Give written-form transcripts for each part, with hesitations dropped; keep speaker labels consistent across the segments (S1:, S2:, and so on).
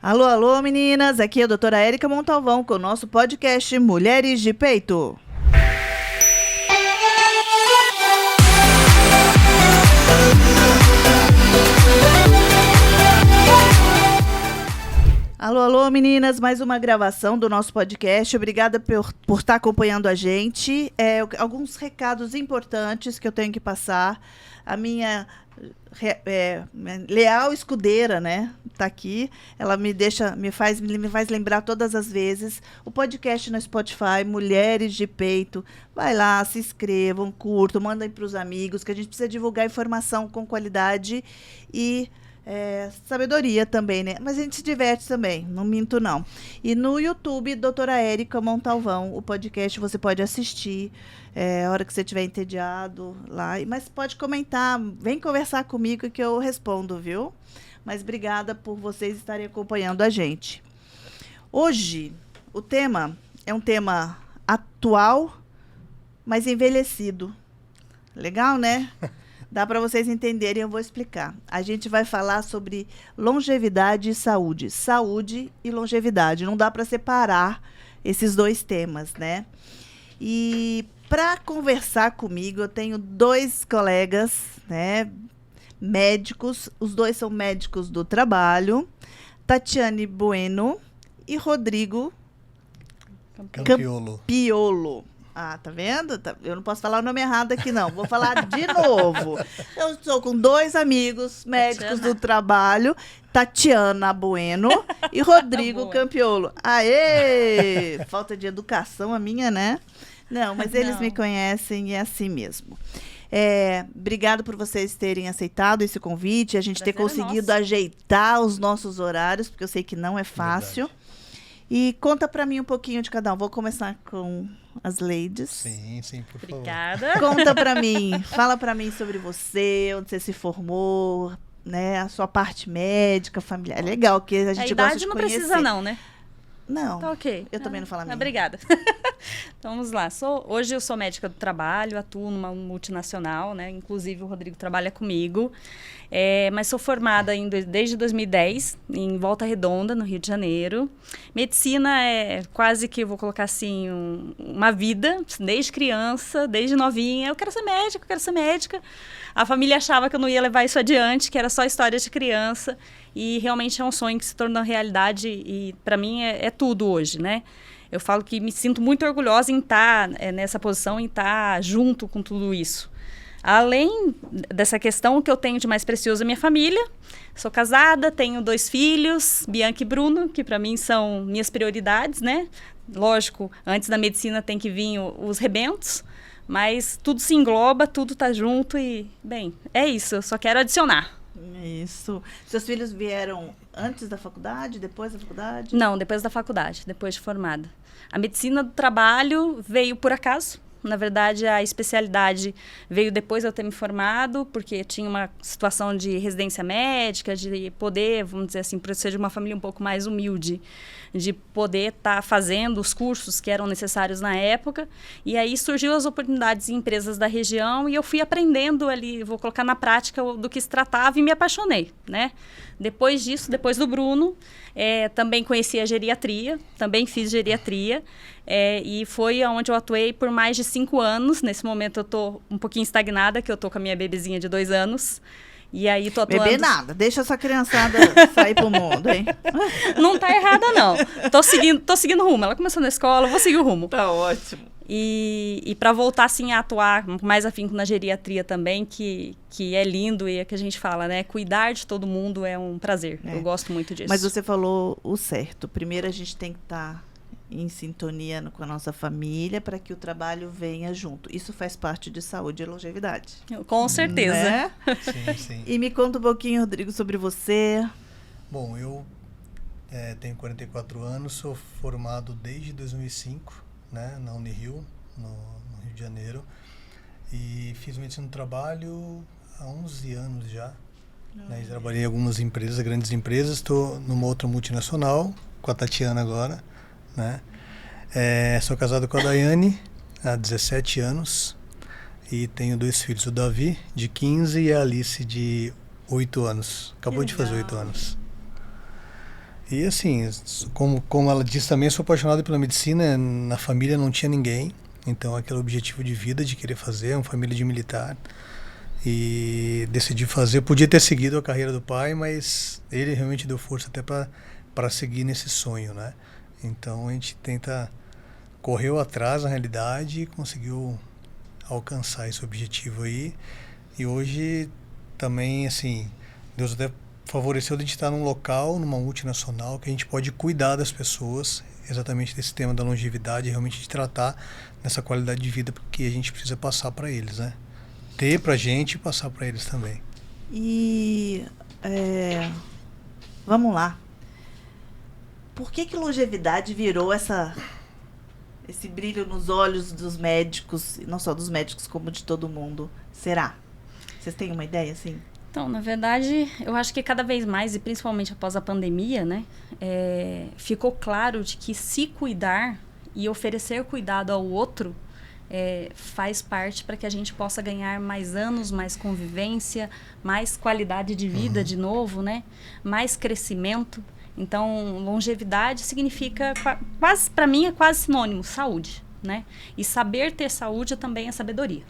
S1: Alô, alô, meninas! Aqui é a doutora Érica Montalvão com o nosso podcast Mulheres de Peito. Alô, alô, meninas! Mais uma gravação do nosso podcast. Obrigada por estar acompanhando a gente. Alguns recados importantes que eu tenho que passar. A minha leal escudeira, né, tá aqui. Ela me faz lembrar todas as vezes. O podcast no Spotify, Mulheres de Peito. Vai lá, se inscrevam, curtam, mandem para os amigos, que a gente precisa divulgar informação com qualidade e sabedoria também, né? Mas a gente se diverte também, não minto não. E no YouTube, doutora Érica Montalvão, o podcast você pode assistir a hora que você estiver entediado lá. Mas pode comentar, vem conversar comigo que eu respondo, viu? Mas obrigada por vocês estarem acompanhando a gente. Hoje, o tema é um tema atual, mas envelhecido. Legal, né? Dá para vocês entenderem, eu vou explicar. A gente vai falar sobre longevidade e saúde. Saúde e longevidade. Não dá para separar esses dois temas, né? E para conversar comigo, eu tenho dois colegas, né, médicos. Os dois são médicos do trabalho. Tatiane Bueno e Rodrigo Campiolo. Ah, tá vendo? Eu não posso falar o nome errado aqui, não. Vou falar de novo. Eu estou com dois amigos médicos do trabalho, Tatiana Bueno e Rodrigo Campiolo. Aê! Falta de educação a minha, né? Não, mas eles me conhecem e é assim mesmo. Obrigado por vocês terem aceitado esse convite, a gente ter conseguido ajeitar os nossos horários, porque eu sei que não é fácil. Verdade. E conta para mim um pouquinho de cada um. Vou começar com as ladies.
S2: Sim, por favor.
S3: Obrigada.
S1: Conta para mim, fala para mim sobre você, onde você se formou, né, a sua parte médica, familiar. É legal que a gente gosta de conhecer.
S3: A idade não precisa não, né?
S1: Não.
S3: Tá ok.
S1: Eu também não falo a minha.
S3: Obrigada. Então, vamos lá. Hoje eu sou médica do trabalho, atuo numa multinacional, né? Inclusive o Rodrigo trabalha comigo. Mas sou formada desde 2010 em Volta Redonda, no Rio de Janeiro. Medicina é quase que, vou colocar assim, uma vida. Desde criança, desde novinha. Eu quero ser médica. A família achava que eu não ia levar isso adiante, que era só história de criança. E realmente é um sonho que se tornou realidade e para mim é tudo hoje, né? Eu falo que me sinto muito orgulhosa em estar nessa posição, em estar junto com tudo isso. Além dessa questão, o que eu tenho de mais precioso é minha família. Sou casada, tenho 2 filhos, Bianca e Bruno, que para mim são minhas prioridades, né? Lógico, antes da medicina tem que vir os rebentos, mas tudo se engloba, tudo tá junto e, bem, é isso, eu só quero adicionar.
S1: Isso. Seus filhos vieram antes da faculdade, depois da faculdade?
S3: Não, depois da faculdade, depois de formada. A medicina do trabalho veio por acaso. Na verdade, a especialidade veio depois de eu ter me formado, porque tinha uma situação de residência médica, de poder, vamos dizer assim, por ser de uma família um pouco mais humilde, de poder estar fazendo os cursos que eram necessários na época. E aí surgiu as oportunidades em empresas da região e eu fui aprendendo ali, vou colocar na prática do que se tratava e me apaixonei, né? Depois disso, depois do Bruno, também conheci a geriatria, também fiz geriatria. E foi onde eu atuei por mais de 5 anos. Nesse momento eu estou um pouquinho estagnada, que eu estou com a minha bebezinha de 2 anos. E aí tô atuando...
S1: Bebê nada, deixa essa criançada sair pro mundo, hein?
S3: Não tá errada, não. Tô seguindo o rumo. Ela começou na escola, eu vou seguir o rumo.
S1: Tá ótimo.
S3: E para voltar assim a atuar mais afinco na geriatria também, que é lindo e é que a gente fala, né? Cuidar de todo mundo é um prazer. Eu gosto muito disso.
S1: Mas você falou o certo. Primeiro a gente tem que estar em sintonia com a nossa família para que o trabalho venha junto. Isso faz parte de saúde e longevidade.
S3: Com certeza.
S1: Né?
S2: Sim.
S1: E me conta um pouquinho, Rodrigo, sobre você.
S2: Bom, eu tenho 44 anos, sou formado desde 2005, né, na Unirio, no Rio de Janeiro. E fiz medicina do trabalho há 11 anos já. Né, trabalhei em algumas empresas, grandes empresas. Estou numa outra multinacional, com a Tatiana agora. Né? Sou casado com a Daiane há 17 anos e tenho 2 filhos, o Davi de 15 e a Alice de 8 anos, acabou de fazer 8 anos. E assim, como ela disse também, eu sou apaixonado pela medicina, na família não tinha ninguém, então aquele objetivo de vida de querer fazer, uma família de militar, e decidi fazer. Podia ter seguido a carreira do pai, mas ele realmente deu força até para seguir nesse sonho, né? Então a gente correu atrás na realidade e conseguiu alcançar esse objetivo aí. E hoje também, assim, Deus até favoreceu de a gente estar num local, numa multinacional, que a gente pode cuidar das pessoas, exatamente desse tema da longevidade, realmente de tratar nessa qualidade de vida que a gente precisa passar para eles, né? Ter pra gente e passar para eles também.
S1: E vamos lá. Por que longevidade virou esse brilho nos olhos dos médicos, e não só dos médicos, como de todo mundo? Será? Vocês têm uma ideia, assim?
S3: Então, na verdade, eu acho que cada vez mais, e principalmente após a pandemia, né, ficou claro de que se cuidar e oferecer cuidado ao outro faz parte para que a gente possa ganhar mais anos, mais convivência, mais qualidade de vida de novo, né, mais crescimento. Então, longevidade significa, quase, para mim, é quase sinônimo, saúde, né? E saber ter saúde também é sabedoria.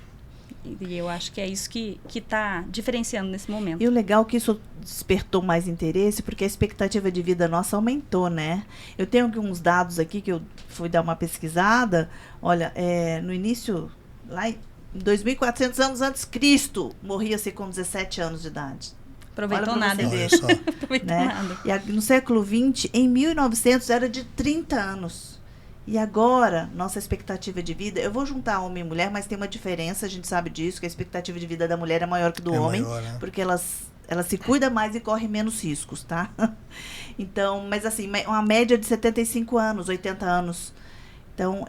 S3: E eu acho que é isso que está diferenciando nesse momento.
S1: E o legal é que isso despertou mais interesse, porque a expectativa de vida nossa aumentou, né? Eu tenho alguns dados aqui que eu fui dar uma pesquisada. Olha, no início, lá em 2.400 anos antes de Cristo, morria-se com 17 anos de idade.
S3: Aproveitou nada.
S1: Aproveitou nada. E no século XX, em 1900, era de 30 anos. E agora, nossa expectativa de vida... Eu vou juntar homem e mulher, mas tem uma diferença, a gente sabe disso, que a expectativa de vida da mulher é maior que do homem, maior, né? Porque ela se cuida mais e corre menos riscos, tá? Então, mas assim, uma média de 75 anos, 80 anos. Então,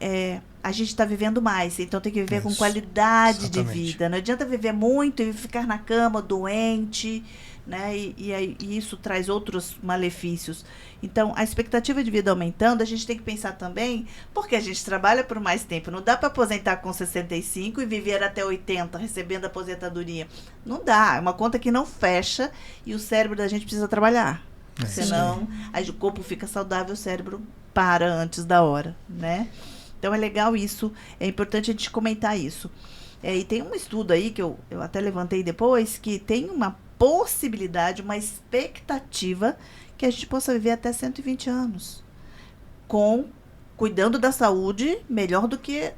S1: a gente está vivendo mais, então tem que viver com qualidade de vida. Não adianta viver muito e ficar na cama doente, né? E isso traz outros malefícios. Então, a expectativa de vida aumentando, a gente tem que pensar também, porque a gente trabalha por mais tempo. Não dá para aposentar com 65 e viver até 80, recebendo aposentadoria. Não dá, é uma conta que não fecha e o cérebro da gente precisa trabalhar. Senão, aí o corpo fica saudável, o cérebro para antes da hora, né? Então, é legal isso, é importante a gente comentar isso. E tem um estudo aí, que eu até levantei depois, que tem uma possibilidade, uma expectativa que a gente possa viver até 120 anos, cuidando da saúde melhor do que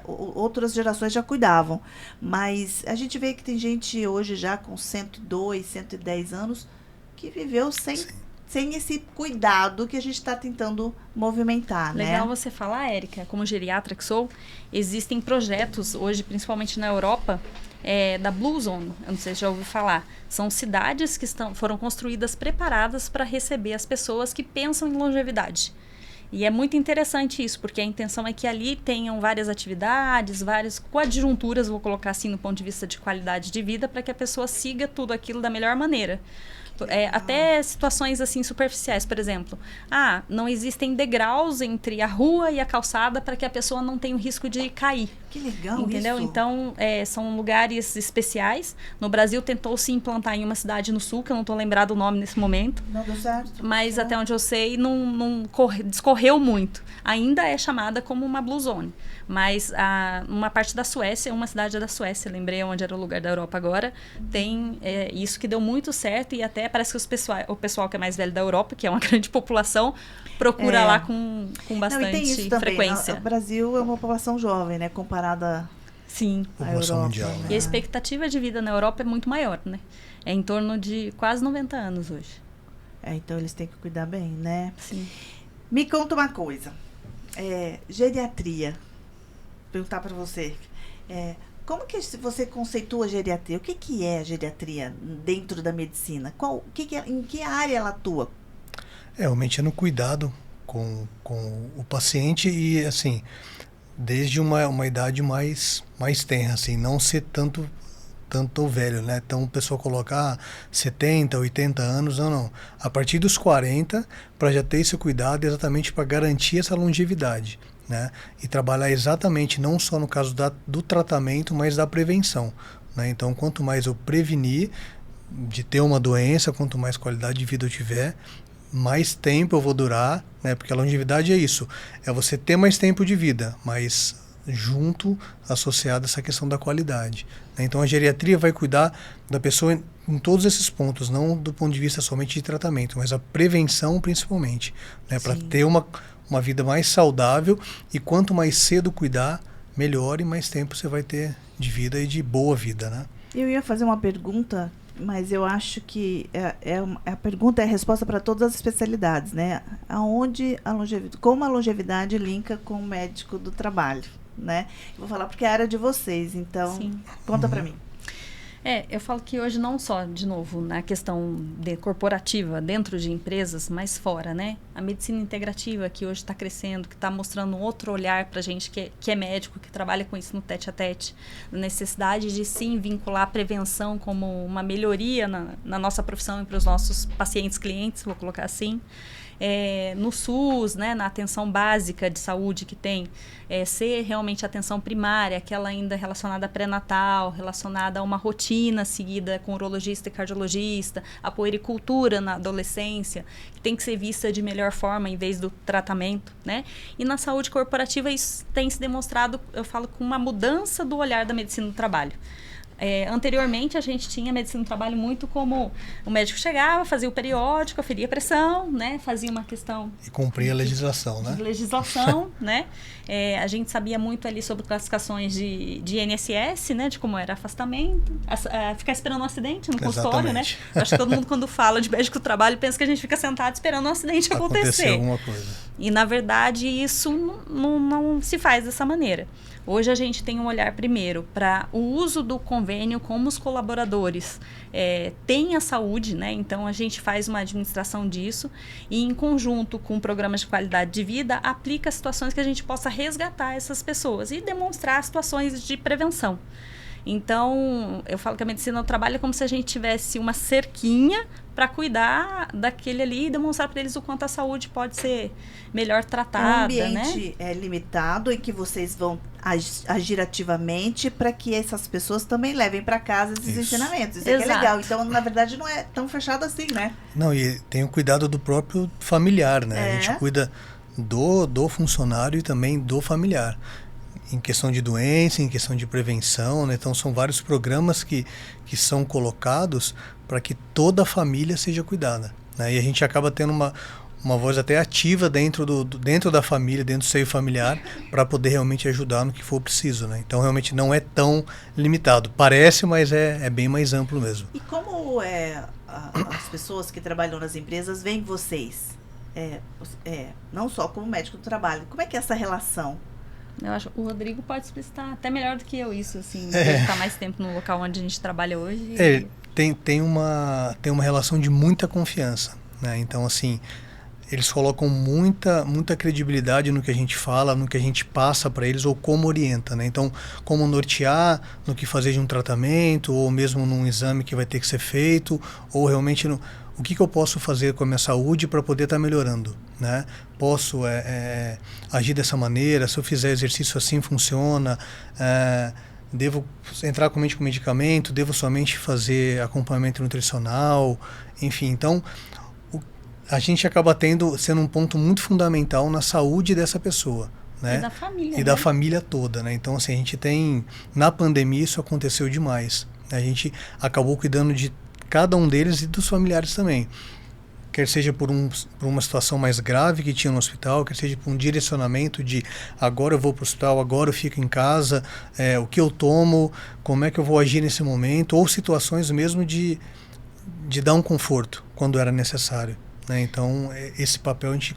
S1: outras gerações já cuidavam. Mas a gente vê que tem gente hoje já com 102, 110 anos que viveu sem esse cuidado que a gente está tentando movimentar, né?
S3: Legal você falar, Érica, como geriatra que sou, existem projetos hoje, principalmente na Europa, da Blue Zone, eu não sei se já ouviu falar. São cidades que foram construídas preparadas para receber as pessoas que pensam em longevidade. E é muito interessante isso, porque a intenção é que ali tenham várias atividades, várias coadjunturas, vou colocar assim, no ponto de vista de qualidade de vida, para que a pessoa siga tudo aquilo da melhor maneira. Até situações assim superficiais, por exemplo, não existem degraus entre a rua e a calçada para que a pessoa não tenha o risco de cair.
S1: Que legal,
S3: entendeu?
S1: Isso.
S3: Então, são lugares especiais. No Brasil, tentou-se implantar em uma cidade no sul, que eu não estou lembrado o nome nesse momento.
S1: Não deu certo.
S3: Mas até onde eu sei, não discorreu muito. Ainda é chamada como uma Blue Zone. Mas uma parte da Suécia, uma cidade da Suécia, lembrei onde era o lugar da Europa agora, tem isso que deu muito certo e até parece que o pessoal que é mais velho da Europa, que é uma grande população, procura lá com bastante
S1: tem isso também,
S3: frequência.
S1: O Brasil é uma população jovem, né? Comparada à Europa.
S2: Mundial, né?
S3: E a expectativa de vida na Europa é muito maior, né? É em torno de quase 90 anos hoje.
S1: Então eles têm que cuidar bem, né?
S3: Sim.
S1: Me conta uma coisa. Geriatria. Perguntar para você. Como que você conceitua a geriatria? O que é a geriatria dentro da medicina? Em que área ela atua?
S2: Realmente é no cuidado com o paciente e, assim, desde uma idade mais tenra, assim, não ser tanto velho, né? Então o pessoal coloca 70, 80 anos, não. A partir dos 40, para já ter esse cuidado, exatamente para garantir essa longevidade, né? E trabalhar exatamente, não só no caso do tratamento, mas da prevenção, né? Então, quanto mais eu prevenir de ter uma doença, quanto mais qualidade de vida eu tiver, mais tempo eu vou durar, né? Porque a longevidade é isso, é você ter mais tempo de vida, mas junto, associado a essa questão da qualidade, né? Então a geriatria vai cuidar da pessoa em todos esses pontos, não do ponto de vista somente de tratamento, mas a prevenção principalmente, né? Para ter uma vida mais saudável, e quanto mais cedo cuidar, melhor, e mais tempo você vai ter de vida e de boa vida, né?
S1: Eu ia fazer uma pergunta, mas eu acho que a pergunta é a resposta para todas as especialidades, né? Como a longevidade linka com o médico do trabalho, né? Eu vou falar porque é a área de vocês, então conta para mim.
S3: Eu falo que hoje não só, de novo, na questão corporativa, dentro de empresas, mas fora, né? A medicina integrativa, que hoje está crescendo, que está mostrando um outro olhar para a gente que é médico, que trabalha com isso no tete-a-tete, a necessidade de, sim, vincular a prevenção como uma melhoria na nossa profissão e para os nossos pacientes, clientes, vou colocar assim. No SUS, né, na atenção básica de saúde que tem, ser realmente a atenção primária, aquela ainda relacionada a pré-natal, relacionada a uma rotina seguida com urologista e cardiologista, a puericultura na adolescência, que tem que ser vista de melhor forma em vez do tratamento, né? E na saúde corporativa isso tem se demonstrado, eu falo, com uma mudança do olhar da medicina do trabalho. Anteriormente a gente tinha a medicina do trabalho muito como o médico chegava, fazia o periódico, aferia a pressão, né? Fazia uma questão...
S2: E cumpria a legislação, né?
S3: Legislação, né? A gente sabia muito ali sobre classificações de INSS, né? De como era afastamento, ficar esperando um acidente no consultório, né? Acho que todo mundo quando fala de médico do trabalho pensa que a gente fica sentado esperando um acidente acontecer.
S2: Alguma coisa.
S3: E na verdade isso não se faz dessa maneira. Hoje a gente tem um olhar primeiro para o uso do convênio, como os colaboradores têm a saúde, né? Então a gente faz uma administração disso e em conjunto com programas de qualidade de vida aplica situações que a gente possa resgatar essas pessoas e demonstrar situações de prevenção. Então, eu falo que a medicina do trabalho é como se a gente tivesse uma cerquinha para cuidar daquele ali e demonstrar para eles o quanto a saúde pode ser melhor tratada,
S1: o ambiente
S3: né?
S1: É limitado e que vocês vão agir ativamente para que essas pessoas também levem para casa esses ensinamentos. Isso é que é legal. Então, na verdade, não é tão fechado assim, né?
S2: Não, e tem o cuidado do próprio familiar, né? A gente cuida do funcionário e também do familiar. Em questão de doença, em questão de prevenção, né? Então são vários programas que são colocados para que toda a família seja cuidada, né? E a gente acaba tendo uma voz até ativa dentro da família, dentro do seio familiar, para poder realmente ajudar no que for preciso, né? Então realmente não é tão limitado. Parece, mas é bem mais amplo mesmo.
S1: E como as pessoas que trabalham nas empresas veem vocês? Não só como médico do trabalho. Como é que é essa relação?
S3: Eu acho que o Rodrigo pode explicitar até melhor do que eu isso, assim, ele está mais tempo no local onde a gente trabalha hoje.
S2: Tem uma relação de muita confiança, né? Então, assim, eles colocam muita credibilidade no que a gente fala, no que a gente passa para eles ou como orienta, né? Então, como nortear no que fazer de um tratamento ou mesmo num exame que vai ter que ser feito, ou realmente o que eu posso fazer com a minha saúde para poder estar melhorando, né? Posso agir dessa maneira, se eu fizer exercício assim funciona, devo entrar com medicamento, devo somente fazer acompanhamento nutricional, enfim. Então, a gente acaba sendo um ponto muito fundamental na saúde dessa pessoa, né?
S3: E da família.
S2: E da família toda, né? Então, assim, a gente na pandemia isso aconteceu demais. A gente acabou cuidando de cada um deles e dos familiares também. Quer seja por uma situação mais grave que tinha no hospital, quer seja por um direcionamento de agora eu vou para o hospital, agora eu fico em casa, o que eu tomo, como é que eu vou agir nesse momento, ou situações mesmo de dar um conforto quando era necessário, né? Então, esse papel a gente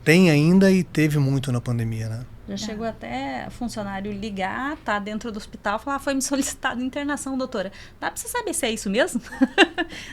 S2: tem ainda e teve muito na pandemia, né?
S3: Já chegou até funcionário ligar, tá dentro do hospital, falar, foi me solicitado internação, doutora. Dá pra você saber se é isso mesmo?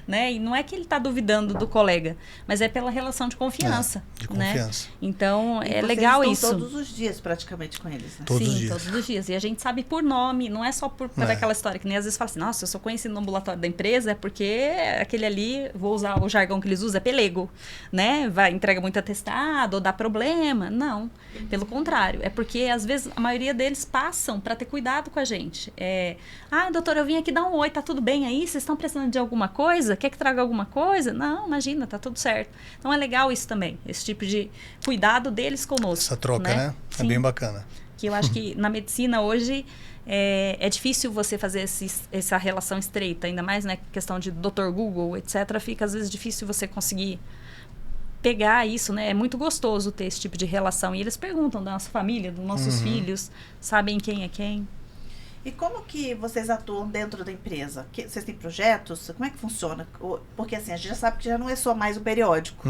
S3: Né? E não é que ele tá duvidando do colega, mas é pela relação de confiança.
S2: De confiança.
S3: Né? Então,
S1: e
S3: legal isso.
S1: Todos os dias praticamente com eles, né?
S2: Todos os
S3: Sim,
S2: dias.
S3: todos os dias. E a gente sabe por nome, não é só por aquela história que nem às vezes fala assim, nossa, eu sou conhecido no ambulatório da empresa, é porque aquele ali, vou usar o jargão que eles usam, é pelego, né? Entrega muito atestado ou dá problema. Não, pelo contrário. é porque, às vezes, a maioria deles passam para ter cuidado com a gente. Doutor, eu vim aqui dar um oi, tá tudo bem aí? Vocês estão precisando de alguma coisa? Quer que traga alguma coisa? Não, imagina, tá tudo certo. Então, é legal isso também, esse tipo de cuidado deles conosco.
S2: Essa troca, né?
S3: Sim.
S2: É bem bacana.
S3: Que eu acho que na medicina hoje é difícil você fazer essa relação estreita, ainda mais, né, questão de Dr. Google, etc. Fica, às vezes, difícil você conseguir pegar isso, né? É muito gostoso ter esse tipo de relação. E eles perguntam da nossa família, dos nossos filhos, sabem quem é quem.
S1: E como que vocês atuam dentro da empresa? Vocês têm projetos? Como é que funciona? Porque assim, a gente já sabe que já não é só mais o periódico.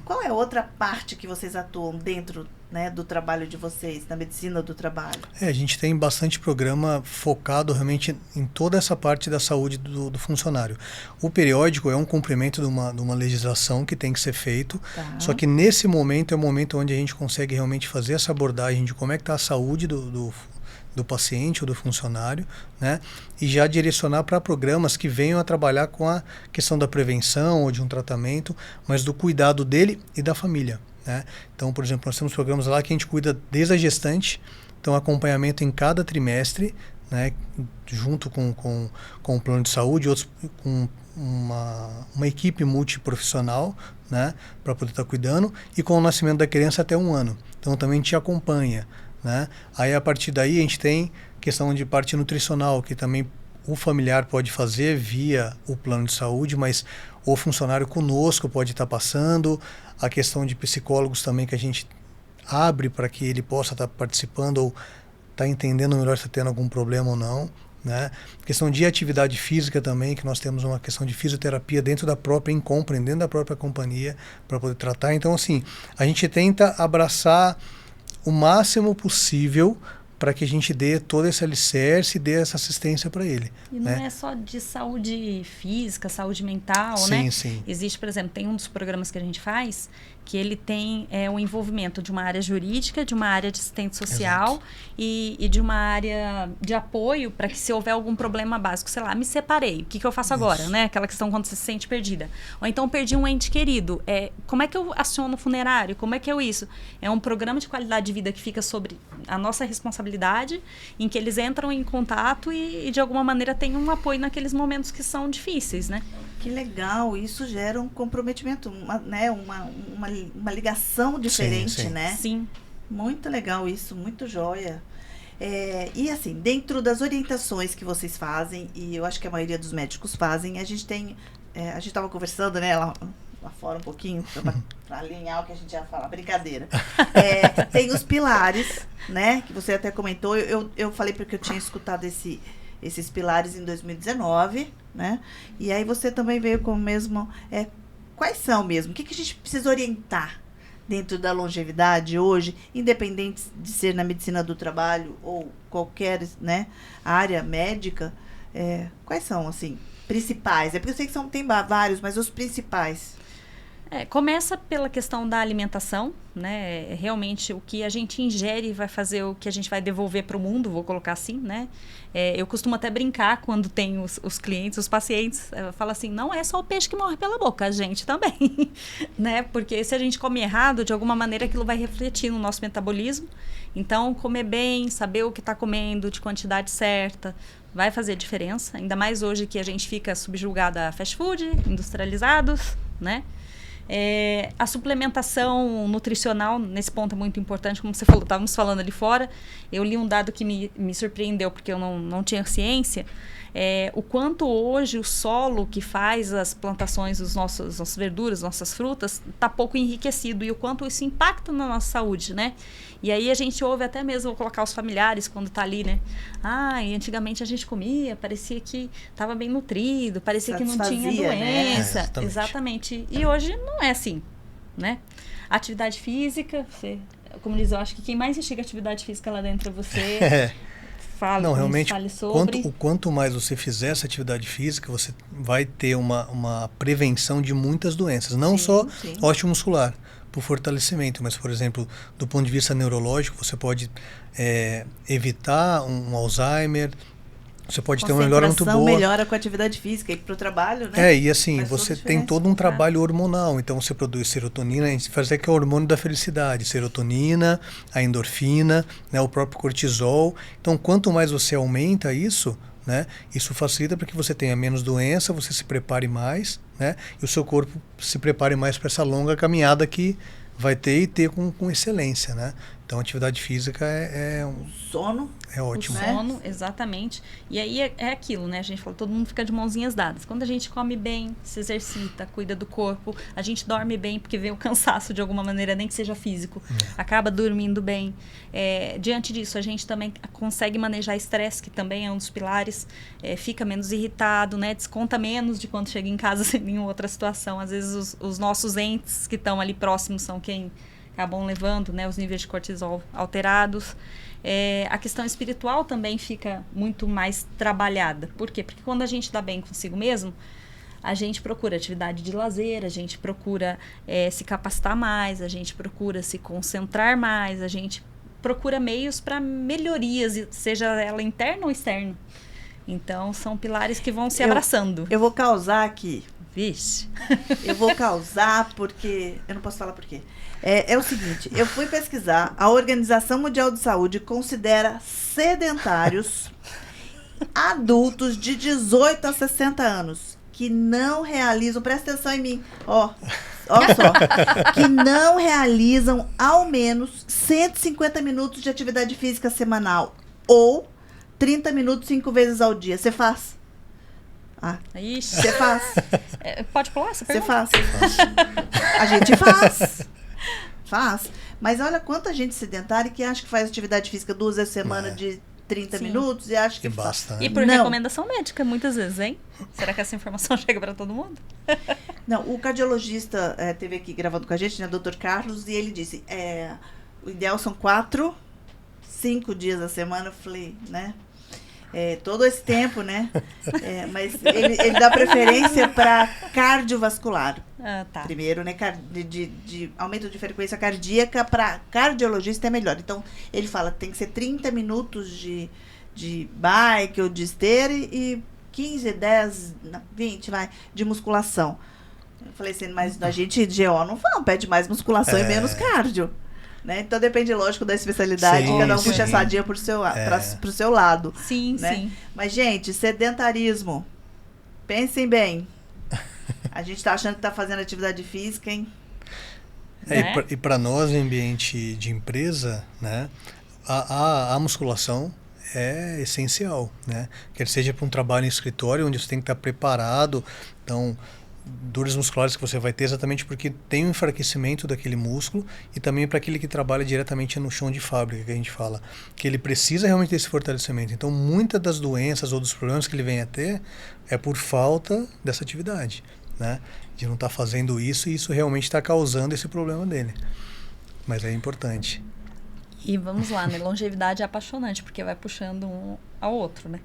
S1: Qual é a outra parte que vocês atuam dentro, né, do trabalho de vocês, da medicina do trabalho?
S2: A gente tem bastante programa focado realmente em toda essa parte da saúde do funcionário. O periódico é um cumprimento de uma legislação que tem que ser feito, só que nesse momento é o momento onde a gente consegue realmente fazer essa abordagem de como é que está a saúde do paciente ou do funcionário, né? E já direcionar para programas que venham a trabalhar com a questão da prevenção ou de um tratamento, mas do cuidado dele e da família, né? Então, por exemplo, nós temos programas lá que a gente cuida desde a gestante, então acompanhamento em cada trimestre, né? Junto com o plano de saúde, outros com uma equipe multiprofissional, né? Para poder estar cuidando, e com o nascimento da criança até 1 ano. Então também a gente acompanha, né? Aí a partir daí a gente tem questão de parte nutricional, que também o familiar pode fazer via o plano de saúde, mas o funcionário conosco pode estar passando, a questão de psicólogos também que a gente abre para que ele possa estar participando ou estar entendendo melhor se está tendo algum problema ou não, né? Questão de atividade física também, que nós temos uma questão de fisioterapia dentro da própria Incompre, dentro da própria companhia, para poder tratar. Então, assim, a gente tenta abraçar o máximo possível para que a gente dê todo esse alicerce e dê essa assistência para ele.
S3: E não é só de saúde física, saúde mental,
S2: sim,
S3: né?
S2: Sim.
S3: Existe, por exemplo, tem um dos programas que a gente faz que ele tem o envolvimento de uma área jurídica, de uma área de assistente social e de uma área de apoio para que se houver algum problema básico, sei lá, me separei, o que eu faço agora, né? Aquela questão quando você se sente perdida. Ou então perdi um ente querido, como é que eu aciono o funerário? Como é que eu isso? É um programa de qualidade de vida que fica sobre a nossa responsabilidade, em que eles entram em contato e de alguma maneira tem um apoio naqueles momentos que são difíceis, né?
S1: Que legal, isso gera um comprometimento, uma ligação diferente,
S2: sim.
S1: né?
S3: Sim.
S1: Muito legal isso, muito joia. E assim, dentro das orientações que vocês fazem, e eu acho que a maioria dos médicos fazem, a gente estava conversando, né, lá fora um pouquinho, para alinhar o que a gente ia falar, brincadeira. Tem os pilares, né, que você até comentou, eu falei porque eu tinha escutado esses pilares em 2019, né? E aí você também veio com o mesmo... quais são mesmo? O que a gente precisa orientar dentro da longevidade hoje, independente de ser na medicina do trabalho ou qualquer, né, área médica? Quais são, assim, principais? Porque eu sei que tem vários, mas os principais.
S3: Começa pela questão da alimentação, né? Realmente o que a gente ingere vai fazer o que a gente vai devolver para o mundo, vou colocar assim, né? Eu costumo até brincar quando tem os clientes, os pacientes, falo assim, não é só o peixe que morre pela boca, a gente também, né? Porque se a gente come errado, de alguma maneira aquilo vai refletir no nosso metabolismo. Então, comer bem, saber o que está comendo, de quantidade certa, vai fazer diferença. Ainda mais hoje que a gente fica subjugado a fast food, industrializados, né? A suplementação nutricional, nesse ponto é muito importante, como você falou, estávamos falando ali fora. Eu li um dado que me surpreendeu, porque eu não tinha ciência. O quanto hoje o solo que faz as plantações das nossas verduras, nossas frutas, está pouco enriquecido, e o quanto isso impacta na nossa saúde, né? E aí a gente ouve até mesmo colocar os familiares quando está ali, né? E antigamente a gente comia, parecia que estava bem nutrido, parecia que não tinha doença.
S2: Né?
S3: Exatamente. E hoje não é assim, né? Atividade física, como diz, eu acho que quem mais instiga atividade física lá dentro é você.
S2: Não, realmente,
S3: fale sobre.
S2: quanto mais você fizer essa atividade física, você vai ter uma prevenção de muitas doenças. Não só osteomuscular, por fortalecimento, mas, por exemplo, do ponto de vista neurológico, você pode evitar um Alzheimer, Você pode ter uma melhora muito boa.
S1: Melhora com a atividade física e para o trabalho, né?
S2: E assim, você tem todo um trabalho hormonal. Então, você produz serotonina, a gente faz que é o hormônio da felicidade. Serotonina, a endorfina, né, o próprio cortisol. Então, quanto mais você aumenta isso, né, isso facilita para que você tenha menos doença, você se prepare mais, né, e o seu corpo se prepare mais para essa longa caminhada que vai ter e ter com excelência, né? Então, a atividade física
S1: sono.
S2: É ótimo.
S3: O sono, exatamente. E aí é aquilo, né? A gente falou, todo mundo fica de mãozinhas dadas. Quando a gente come bem, se exercita, cuida do corpo, a gente dorme bem, porque vem o cansaço de alguma maneira, nem que seja físico. Acaba dormindo bem. Diante disso, a gente também consegue manejar estresse, que também é um dos pilares. Fica menos irritado, né? Desconta menos de quando chega em casa em outra situação. Às vezes, os nossos entes que estão ali próximos são quem acabam levando, né, os níveis de cortisol alterados. A questão espiritual também fica muito mais trabalhada. Por quê? Porque quando a gente está bem consigo mesmo, a gente procura atividade de lazer, a gente procura se capacitar mais, a gente procura se concentrar mais, a gente procura meios para melhorias, seja ela interna ou externa. Então, são pilares que vão se abraçando.
S1: Eu vou causar aqui.
S3: Vixe.
S1: Eu vou causar porque... Eu não posso falar por quê. É o seguinte, eu fui pesquisar, a Organização Mundial de Saúde considera sedentários adultos de 18 a 60 anos que não realizam, presta atenção em mim, ó só, que não realizam ao menos 150 minutos de atividade física semanal ou 30 minutos 5 vezes ao dia. Você faz? Você faz?
S3: Pode pular essa
S1: Você
S3: pergunta?
S1: faz? A gente faz. Mas olha quanta gente sedentária que acha que faz atividade física 2 vezes por semana de 30 minutos e acha que
S2: basta, né?
S3: E por recomendação médica, muitas vezes, hein? Será que essa informação chega para todo mundo?
S1: Não, o cardiologista esteve aqui gravando com a gente, né, Dr. Carlos, e ele disse, o ideal são 4, 5 dias a semana. Eu falei, né? Todo esse tempo, né? Mas ele dá preferência para cardiovascular.
S3: Tá.
S1: Primeiro, né? De aumento de frequência cardíaca, para cardiologista é melhor. Então, ele fala que tem que ser 30 minutos de bike ou de esteira e 15, 10, 20, de musculação. Eu falei assim, mas a gente, GO, não pede mais musculação e menos cardio. Né? Então depende, lógico, da especialidade, cada um puxa a sardinha pro seu lado.
S3: Sim,
S1: né?
S3: sim.
S1: Mas, gente, sedentarismo, pensem bem. A gente tá achando que tá fazendo atividade física, hein?
S2: E para nós, em ambiente de empresa, né, a musculação é essencial, né? Quer seja para um trabalho em escritório, onde você tem que estar preparado, então... dores musculares que você vai ter exatamente porque tem um enfraquecimento daquele músculo e também para aquele que trabalha diretamente no chão de fábrica, que a gente fala, que ele precisa realmente desse fortalecimento. Então, muitas das doenças ou dos problemas que ele vem a ter é por falta dessa atividade, né? De não estar fazendo isso e isso realmente está causando esse problema dele. Mas é importante.
S3: E vamos lá, né? Longevidade é apaixonante, porque vai puxando um ao outro, né?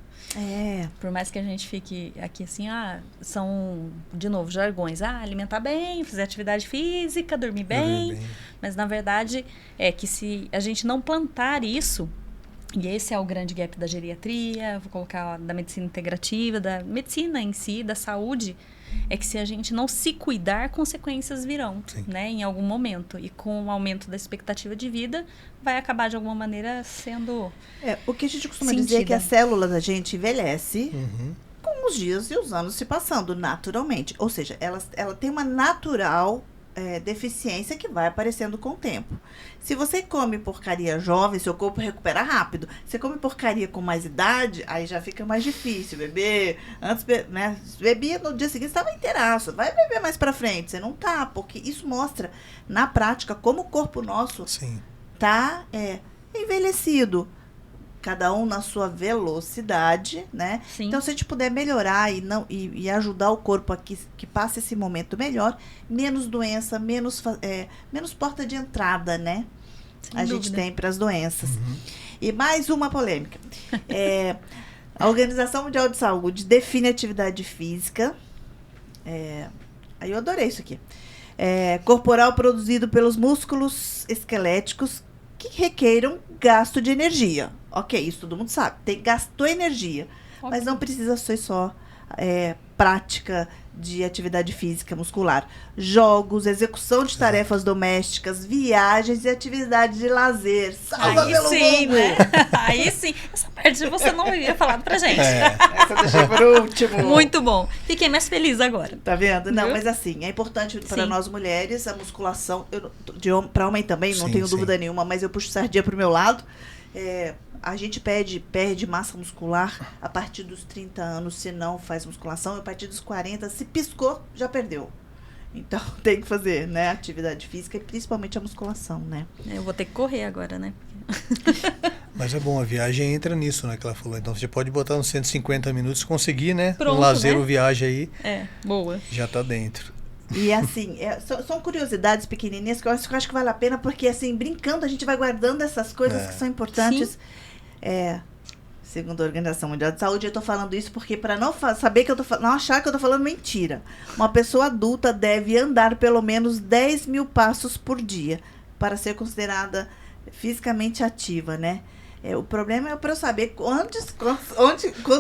S3: Por mais que a gente fique aqui assim, são, de novo, jargões. Alimentar bem, fazer atividade física, dormir bem. Mas, na verdade, é que se a gente não plantar isso, e esse é o grande gap da geriatria, vou colocar da medicina integrativa, da medicina em si, da saúde, é que se a gente não se cuidar, consequências virão, né, em algum momento. E com o aumento da expectativa de vida, vai acabar de alguma maneira sendo
S1: o que a gente costuma dizer é que a célula da gente envelhece com os dias e os anos se passando, naturalmente. Ou seja, ela tem uma natural deficiência que vai aparecendo com o tempo. Se você come porcaria jovem, seu corpo recupera rápido. Se come porcaria com mais idade, aí já fica mais difícil beber. Antes, né, bebia no dia seguinte, estava inteiraço. Vai beber mais pra frente. Você não tá, porque isso mostra, na prática, como o corpo nosso tá envelhecido. Cada um na sua velocidade, né?
S3: Sim.
S1: Então, se a gente puder melhorar e ajudar o corpo a que passe esse momento melhor, menos doença, menos porta de entrada, né? A gente tem para as doenças. E mais uma polêmica. A Organização Mundial de Saúde define atividade física. Aí eu adorei isso aqui. Corporal produzido pelos músculos esqueléticos que requeiram gasto de energia. Ok, isso todo mundo sabe. Gastou energia. Mas não precisa ser só prática de atividade física muscular. Jogos, execução de tarefas domésticas, viagens e atividade de lazer. Salva pelo
S3: sim,
S1: mundo!
S3: né? Aí sim. Essa parte você não havia falado pra gente.
S1: Essa eu deixei por último.
S3: Muito bom. Fiquei mais feliz agora.
S1: Tá vendo? Não,
S3: Viu?
S1: mas assim, é importante para
S3: Sim.
S1: nós mulheres a musculação. Para homem também, não
S2: Sim,
S1: tenho
S2: sim.
S1: dúvida nenhuma, mas eu puxo sardinha pro meu lado. A gente perde massa muscular a partir dos 30 anos, se não faz musculação, a partir dos 40, se piscou, já perdeu. Então tem que fazer, né, atividade física e principalmente a musculação, né?
S3: Eu vou ter que correr agora, né?
S2: Mas é bom, a viagem entra nisso, né, que ela falou. Então você pode botar uns 150 minutos, conseguir, né?
S3: Pronto,
S2: um lazer
S3: né?
S2: ou viagem aí,
S3: Boa.
S2: já tá dentro.
S1: E assim, são curiosidades pequenininhas que eu acho que vale a pena, porque assim, brincando, a gente vai guardando essas coisas que são importantes. Segundo a Organização Mundial de Saúde, eu tô falando isso porque para não saber que eu tô não achar que eu tô falando mentira. Uma pessoa adulta deve andar pelo menos 10 mil passos por dia para ser considerada fisicamente ativa, né? O problema é para eu saber quanto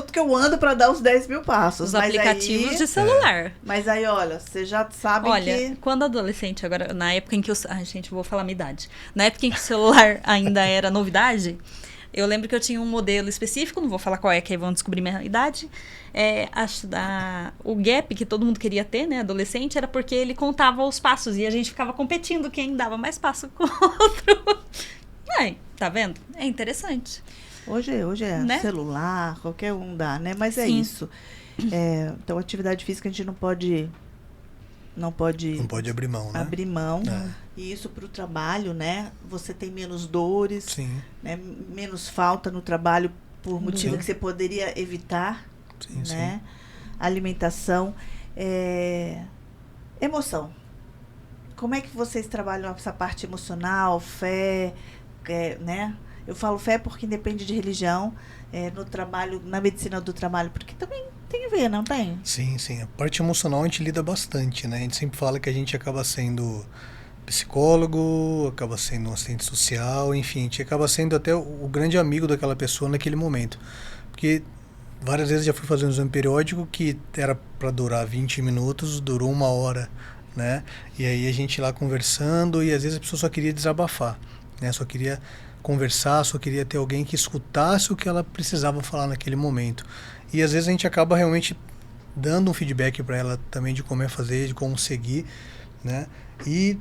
S1: que eu ando para dar os 10 mil passos.
S3: Os aplicativos de celular.
S1: Mas aí, olha, você já sabe
S3: Olha, quando adolescente, agora, na época em que Ai, gente, vou falar a minha idade. Na época em que o celular ainda era novidade, eu lembro que eu tinha um modelo específico, não vou falar qual é, que aí vão descobrir minha idade. O gap que todo mundo queria ter, né, adolescente, era porque ele contava os passos e a gente ficava competindo quem dava mais passo com o outro. Tá vendo? É interessante.
S1: Hoje é
S3: né?
S1: celular, qualquer um dá, né? Mas é
S3: Sim.
S1: isso. Então, atividade física a gente não pode
S2: abrir mão, né?
S1: abrir mão. E isso para o trabalho, né? Você tem menos dores,
S2: Sim.
S1: né? Menos falta no trabalho por motivo
S2: Sim.
S1: que você poderia evitar,
S2: Sim,
S1: né? Alimentação. Emoção. Como é que vocês trabalham essa parte emocional, fé, né? Eu falo fé porque independe de religião, no trabalho, na medicina do trabalho, porque também tem a ver, não tem?
S2: Sim, sim. A parte emocional a gente lida bastante, né? A gente sempre fala que a gente acaba sendo psicólogo, acaba sendo um assistente social, enfim, a gente acaba sendo até o grande amigo daquela pessoa naquele momento. Porque várias vezes já fui fazer um exame periódico que era para durar 20 minutos, durou 1 hora, né? E aí a gente lá conversando e às vezes a pessoa só queria desabafar, né? Só queria conversar, só queria ter alguém que escutasse o que ela precisava falar naquele momento. E às vezes a gente acaba realmente dando um feedback para ela também de como é fazer, de como seguir, né? E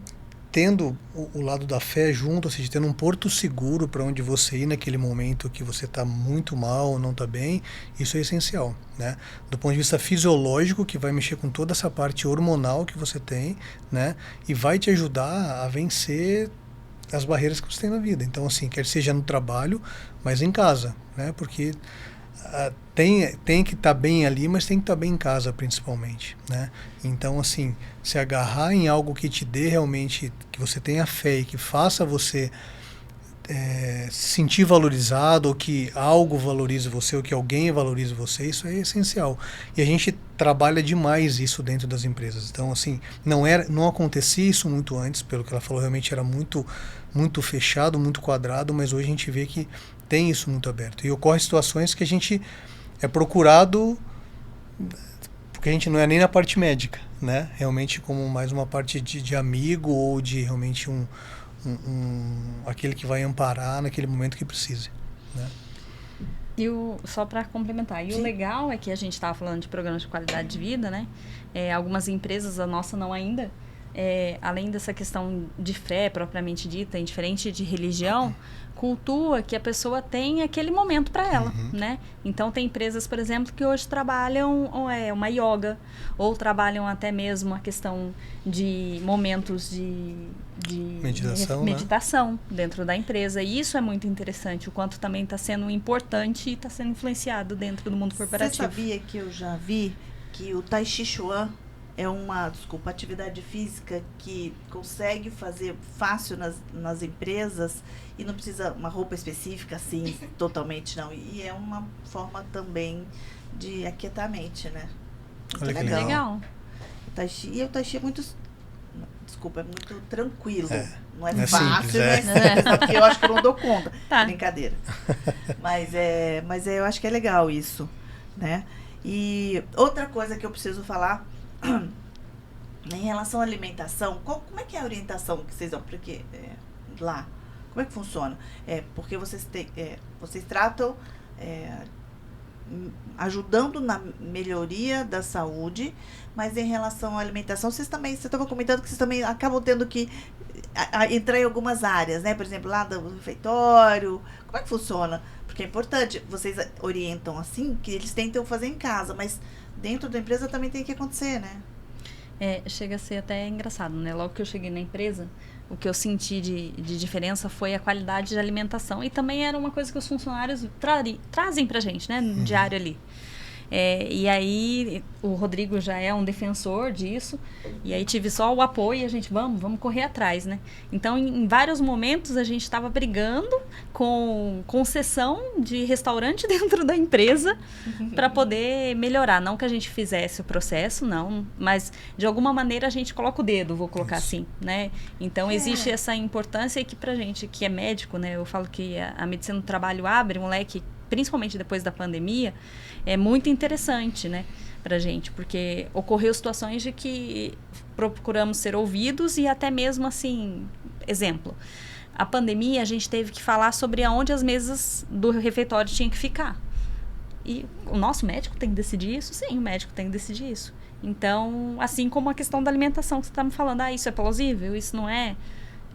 S2: tendo o lado da fé junto, ou seja, tendo um porto seguro para onde você ir naquele momento que você está muito mal ou não está bem, isso é essencial, né? Do ponto de vista fisiológico, que vai mexer com toda essa parte hormonal que você tem, né? E vai te ajudar a vencer as barreiras que você tem na vida. Então, assim, quer seja no trabalho, mas em casa, né? Porque tem que estar bem ali, mas tem que estar bem em casa, principalmente, né? Então, assim, se agarrar em algo que te dê realmente, que você tenha fé e que faça você se sentir valorizado, ou que algo valorize você, ou que alguém valorize você, isso é essencial. E a gente trabalha demais isso dentro das empresas. Então, assim, não acontecia isso muito antes, pelo que ela falou, realmente era muito fechado, muito quadrado, mas hoje a gente vê que tem isso muito aberto. E ocorrem situações que a gente é procurado, porque a gente não é nem na parte médica, né? Realmente como mais uma parte de amigo, ou de realmente aquele que vai amparar naquele momento que precise, né?
S3: Só para complementar, o legal é que a gente estava falando de programas de qualidade de vida, né? Algumas empresas, a nossa não ainda, além dessa questão de fé propriamente dita, indiferente de religião, cultua que a pessoa tem aquele momento para ela, né? Então, tem empresas, por exemplo, que hoje trabalham uma yoga, ou trabalham até mesmo a questão de momentos de meditação dentro da empresa. E isso é muito interessante, o quanto também está sendo importante e está sendo influenciado dentro do mundo corporativo.
S1: Você sabia que eu já vi que o Tai Chi Chuan é uma atividade física que consegue fazer fácil nas empresas e não precisa uma roupa específica, assim, totalmente não. E é uma forma também de aquietar a mente, né?
S2: Olha que
S3: legal.
S1: O Tai Chi é muito... Desculpa, é muito tranquilo. Não é
S2: não
S1: fácil,
S2: simples,
S1: né? Porque eu acho que eu não dou conta.
S3: Tá.
S1: Brincadeira. Mas eu acho que é legal isso. né? E outra coisa que eu preciso falar, em relação à alimentação, como é que é a orientação que vocês dão? Porque lá, como é que funciona? Porque vocês tratam ajudando na melhoria da saúde, mas em relação à alimentação, você estava comentando que vocês também acabam tendo que entrar em algumas áreas, né? Por exemplo, lá do refeitório, como é que funciona? Porque é importante, vocês orientam assim, que eles tentam fazer em casa, mas dentro da empresa também tem que acontecer, né?
S3: Chega a ser até engraçado, né? Logo que eu cheguei na empresa, o que eu senti de diferença foi a qualidade de alimentação. E também era uma coisa que os funcionários trazem pra gente, né? No diário ali. E aí, o Rodrigo já é um defensor disso. E aí tive só o apoio e a gente, vamos correr atrás, né? Então, em vários momentos, a gente estava brigando com concessão de restaurante dentro da empresa para poder melhorar. Não que a gente fizesse o processo, não. Mas, de alguma maneira, a gente coloca o dedo, vou colocar assim, né? Então, existe essa importância e que pra gente, que é médico, né? Eu falo que a medicina do trabalho abre um leque, principalmente depois da pandemia, é muito interessante, né, pra gente, porque ocorreu situações de que procuramos ser ouvidos e até mesmo assim, exemplo, a pandemia a gente teve que falar sobre aonde as mesas do refeitório tinham que ficar. E o nosso médico tem que decidir isso? Sim, o médico tem que decidir isso. Então, assim como a questão da alimentação que você está me falando, isso é plausível, isso não é...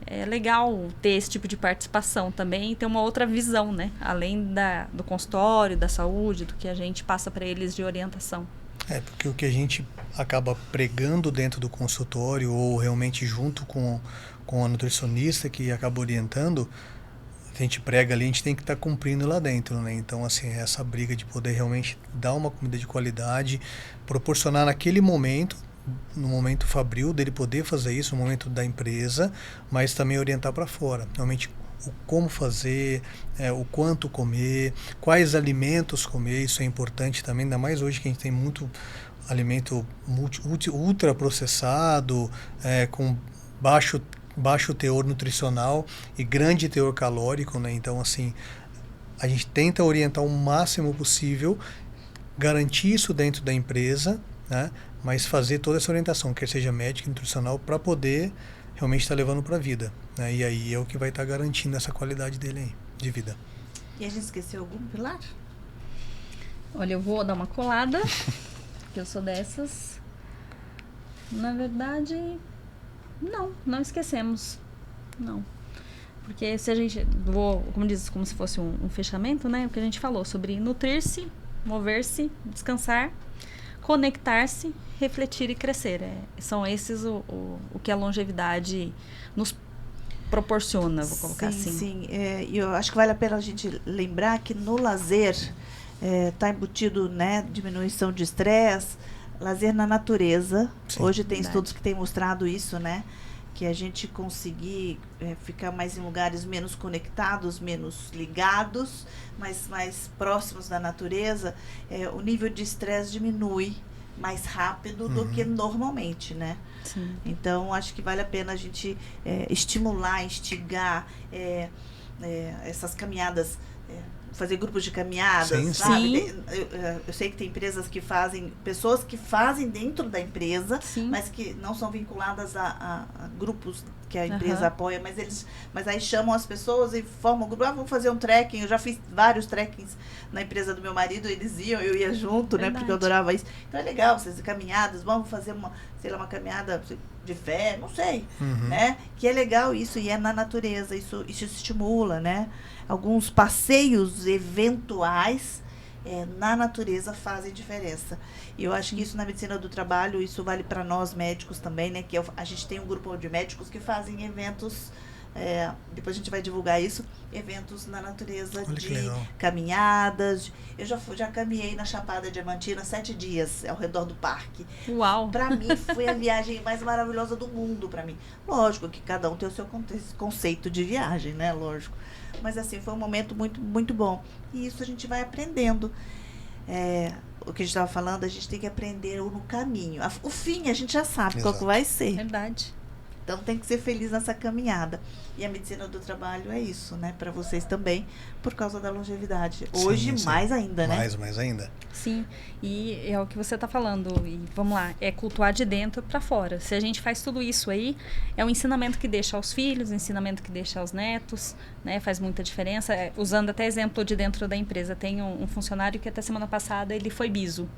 S3: É legal ter esse tipo de participação também e ter uma outra visão, né? Além do consultório, da saúde, do que a gente passa para eles de orientação.
S2: Porque o que a gente acaba pregando dentro do consultório ou realmente junto com a nutricionista que acaba orientando, a gente prega ali, a gente tem que estar cumprindo lá dentro, né? Então, assim, essa briga de poder realmente dar uma comida de qualidade, proporcionar naquele momento, no momento fabril, dele poder fazer isso, no momento da empresa, mas também orientar para fora. Realmente, o como fazer, o quanto comer, quais alimentos comer, isso é importante também, ainda mais hoje que a gente tem muito alimento ultraprocessado, com baixo teor nutricional e grande teor calórico, né? Então, assim, a gente tenta orientar o máximo possível, garantir isso dentro da empresa, né? Mas fazer toda essa orientação, quer seja médica, nutricional, para poder realmente estar levando para a vida, né? E aí é o que vai estar garantindo essa qualidade dele aí, de vida.
S1: E a gente esqueceu algum pilar?
S3: Olha, eu vou dar uma colada, que eu sou dessas. Na verdade, não esquecemos. Não. Porque se a gente, como se fosse um fechamento, né? O que a gente falou sobre nutrir-se, mover-se, descansar, conectar-se, refletir e crescer. São esses o que a longevidade nos proporciona, vou colocar assim.
S1: Sim, eu acho que vale a pena a gente lembrar que no lazer está embutido, né, diminuição de estresse, lazer na natureza. Sim, hoje tem estudos que têm mostrado isso, né? Que a gente conseguir ficar mais em lugares menos conectados, menos ligados, mas mais próximos da natureza, o nível de estresse diminui mais rápido do que normalmente, né?
S3: Sim.
S1: Então, acho que vale a pena a gente estimular, instigar essas caminhadas, fazer grupos de caminhadas,
S2: sim,
S1: sabe?
S3: Sim.
S1: Eu sei que tem empresas que fazem, pessoas que fazem dentro da empresa,
S3: sim,
S1: mas que não são vinculadas a grupos que a empresa apoia, mas aí chamam as pessoas e formam um grupo, vamos fazer um trekking. Eu já fiz vários trekkings na empresa do meu marido, eles iam, eu ia junto, né, porque eu adorava isso. Então é legal, essas caminhadas, vamos fazer uma caminhada de fé, não sei, né? Que é legal isso, e é na natureza, isso estimula, né? Alguns passeios eventuais na natureza fazem diferença. E eu acho que isso na medicina do trabalho, isso vale para nós médicos também, né? Que a gente tem um grupo de médicos que fazem eventos, depois a gente vai divulgar isso, eventos na natureza, de caminhadas. Eu já caminhei na Chapada Diamantina 7 dias ao redor do parque.
S3: Uau!
S1: Para mim foi a viagem mais maravilhosa do mundo, para mim. Lógico que cada um tem o seu conceito de viagem, né? Lógico. Mas assim, foi um momento muito, muito bom. E isso a gente vai aprendendo. O que a gente estava falando, a gente tem que aprender no caminho. O fim a gente já sabe qual que vai ser.
S3: Verdade.
S1: Então tem que ser feliz nessa caminhada. E a medicina do trabalho é isso, né? Para vocês também, por causa da longevidade.
S2: Sim,
S1: Hoje,
S2: sim.
S1: mais ainda, né?
S2: Mais ainda.
S3: Sim, e é o que você está falando, e vamos lá, é cultuar de dentro para fora. Se a gente faz tudo isso aí, é um ensinamento que deixa aos filhos, ensinamento que deixa aos netos, né? Faz muita diferença. Usando até exemplo de dentro da empresa, tem um funcionário que até semana passada ele foi biso.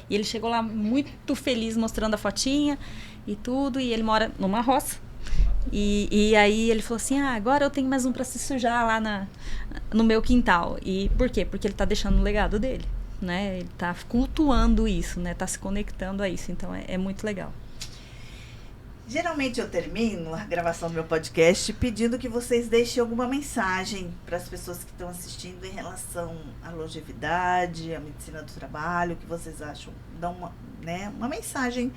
S3: E ele chegou lá muito feliz mostrando a fotinha e tudo, e ele mora numa roça. E aí ele falou assim, agora eu tenho mais um para se sujar lá no meu quintal. E por quê? Porque ele está deixando o legado dele, né? Ele está cultuando isso, né? Está se conectando a isso, então é muito legal.
S1: Geralmente eu termino a gravação do meu podcast pedindo que vocês deixem alguma mensagem para as pessoas que estão assistindo em relação à longevidade, à medicina do trabalho, o que vocês acham. Dá uma mensagem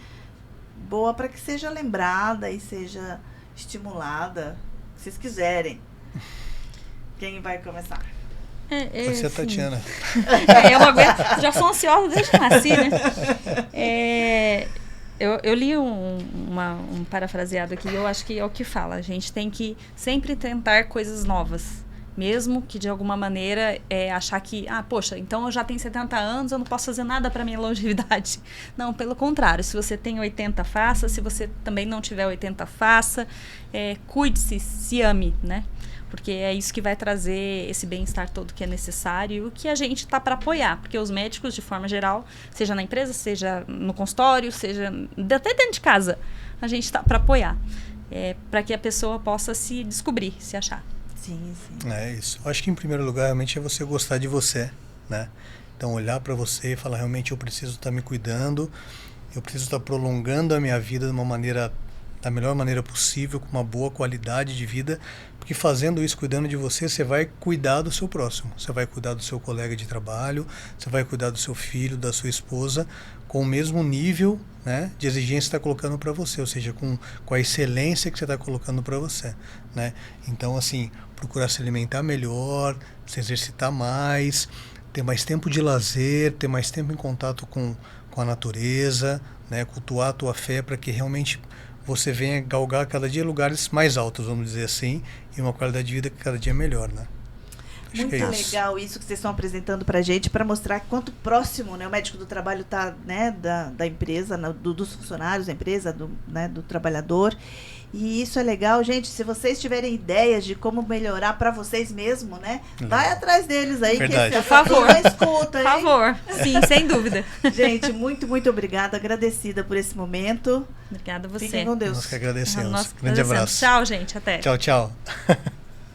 S1: boa para que seja lembrada e seja estimulada, se vocês quiserem. Quem vai começar?
S2: Pode ser a Tatiana.
S3: Eu não aguento, já sou ansiosa desde que nasci, né? Eu li um parafraseado aqui, eu acho que é o que fala. A gente tem que sempre tentar coisas novas. Mesmo que de alguma maneira achar que, poxa, então eu já tenho 70 anos, eu não posso fazer nada para minha longevidade. Não, pelo contrário, se você tem 80, faça. Se você também não tiver 80, faça. Cuide-se, se ame, né? Porque é isso que vai trazer esse bem-estar todo que é necessário e o que a gente está para apoiar. Porque os médicos, de forma geral, seja na empresa, seja no consultório, seja até dentro de casa, a gente está para apoiar. Para que a pessoa possa se descobrir, se achar.
S1: Sim.
S2: É isso. Eu acho que em primeiro lugar realmente é você gostar de você, né? Então olhar para você e falar, realmente eu preciso estar me cuidando, eu preciso estar prolongando a minha vida de uma maneira, da melhor maneira possível, com uma boa qualidade de vida, porque fazendo isso, cuidando de você, você vai cuidar do seu próximo, você vai cuidar do seu colega de trabalho, você vai cuidar do seu filho, da sua esposa, com o mesmo nível, né, de exigência que você está colocando para você, ou seja, com a excelência que você está colocando para você, né? Então, assim, procurar se alimentar melhor, se exercitar mais, ter mais tempo de lazer, ter mais tempo em contato com a natureza, né, cultuar a tua fé para que realmente você venha galgar cada dia lugares mais altos, vamos dizer assim, e uma qualidade de vida que cada dia é melhor, né? Acho
S1: muito legal isso que vocês estão apresentando para a gente, para mostrar quanto próximo, né, o médico do trabalho está, né, da empresa, dos funcionários da empresa, do trabalhador. E isso é legal, gente. Se vocês tiverem ideias de como melhorar para vocês mesmo, né, vai atrás deles aí.
S2: Verdade.
S1: Que
S3: por favor,
S1: escuta,
S3: por favor. Sim, sem dúvida.
S1: Gente, muito obrigada, agradecida por esse momento.
S3: Obrigada a você.
S1: Fiquem com Deus.
S2: Nós que agradecemos.
S3: Nós
S2: Grande abraço.
S3: Tchau, gente. Até.
S2: Tchau.